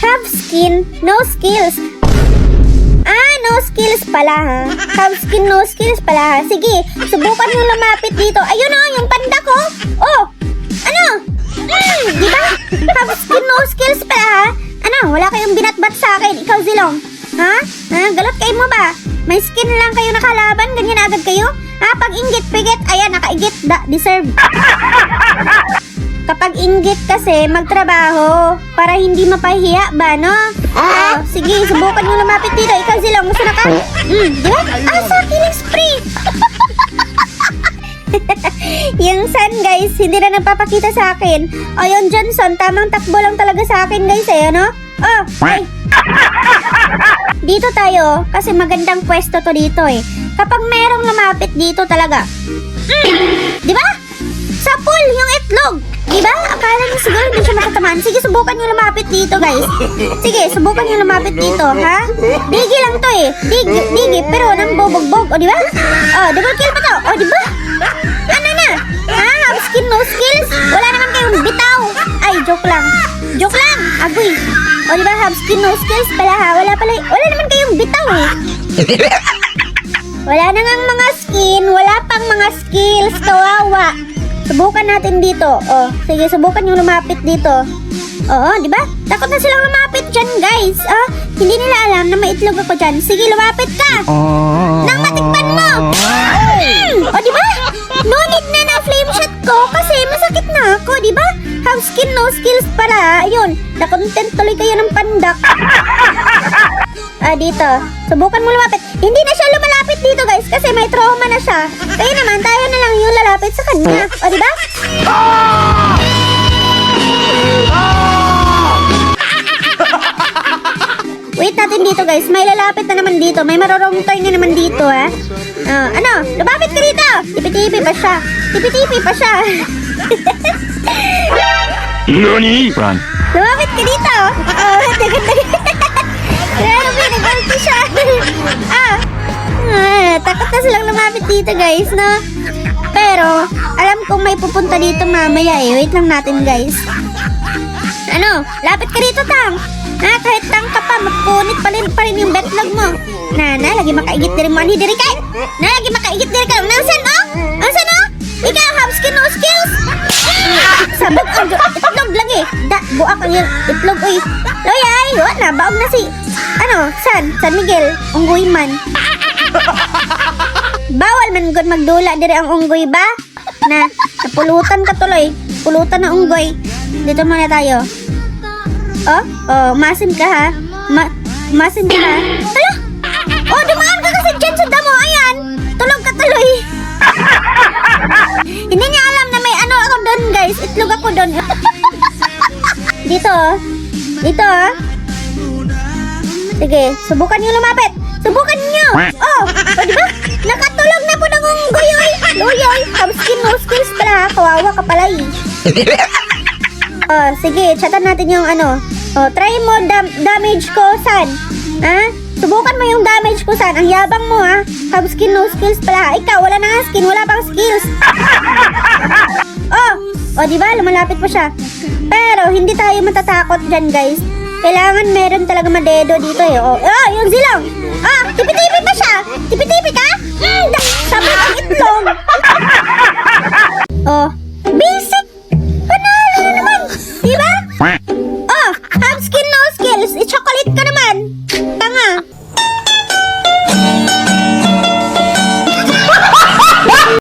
Have skin, no skills. No skills pala ha. Have skin, no skills pala ha. Sige, subukan mo lumapit dito. Ayun o, yung panda ko. Oh, ano? Diba? Have skin, no skills pala ha. Ano, wala kayong binatbat sa akin. Ikaw, Zilong. Ha? Galot kayo mo ba? May skin lang kayo nakalaban, ganyan agad kayo? Pag inggit, pigit, ayan, nakaigit, deserve. Kapag inggit kasi, magtrabaho para hindi mapahiya ba, no? Sige, subukan nyo lumapit dito. Ikaw, Zilong, gusto na ka? Di ba? Sa killing spree! Yung Sun, guys, hindi na nagpapakita sa akin. Yung Johnson, tamang takbo lang talaga sa akin, guys, no? Ay. Dito tayo, kasi magandang pwesto to dito, Kapag merong lumapit dito talaga. Di ba? Sa pool, yung itlog. Diba? Akala niyo siguro hindi siya makatamaan. Sige, subukan niyo lumapit dito, guys. Sige, subukan niyo lumapit dito, ha? Digi lang to, Digi, pero nang bobogbog. O, diba? Double kill pa to. O, diba? Ano na? Have skin, no skills? Wala naman kayong bitaw. Ay, joke lang. Joke lang. Agoy. O, diba? Have skin, no skills pala, ha? Wala naman kayong bitaw, Wala na ngang mga skin. Wala pang mga skills. Kawawa. Subukan natin dito. Sige, subukan yung lumapit dito. Di ba? Takot na silang lumapit dyan, guys. Hindi nila alam na may itlog ako dyan. Sige, lumapit ka. Nang matikpan mo. Di ba? No need na flame shot ko kasi masakit na ako, di ba? Have skin, no skills pala. Ayun, na-content tuloy kayo ng pandak. Dito. Subukan mo lumapit. Hindi na siya lumalapit dito, guys, kasi may trauma na siya. Kaya naman, tayo na lang yung lalapit sa kanya. O, diba? Wait natin dito, guys. May lalapit na naman dito. May marorong turn na naman dito, ha? Ano? Lumapit ka dito! Tipi-tipi pa siya. Tipi-tipi pa siya. NANI? Run. Lumapit ka dito! Grabe, nag-ulti siya. Takot na silang lumapit dito, guys, no? Pero, alam kong may pupunta dito mamaya, Wait lang natin, guys. Ano? Lapit ka dito, Tang. Kahit Tang ka pa, magpunit pa rin yung betlog mo. Lagi makaigit diri mo. Ani diri kay? Lagi makaigit diri ka. Nansan, Nansan, Ikaw, have skin, no skills? Sabog ang itlog lagi. Buak ang itlog, uy. Loyay, wala, baog na si... San Miguel, unggoy man. Bawal man gud magdula diri ang unggoy ba? Napulutan ka tuloy. Pulutan na unggoy. Dito muna tayo. Masim ka ha. Masim ka ha. Hala? Dumaan ka kasi dyan sa damo. Ayan. Tulog ka tuloy. Hindi niya alam na may ano ako doon, guys. Itlog ako doon. Dito. Sige, subukan niyo lumapit. Subukan niyo. Diba? Nakatulog na po ng unggoy, Loyoy. Have skin, no skills pala, ha? Kawawa ka pala, Sige, chatan natin yung try mo damage ko, San. Subukan mo yung damage ko, San. Ang yabang mo, ha? Have skin, no skills pala. Ikaw, wala na nga skin, wala pang skills. Diba? Lumalapit pa siya. Pero, hindi tayo matatakot dyan, guys. Kailangan meron talaga madedo dito, yung Zilong. Tipi-tipi pa siya. Tipi-tipi ka? Sabog ang itlog. Basic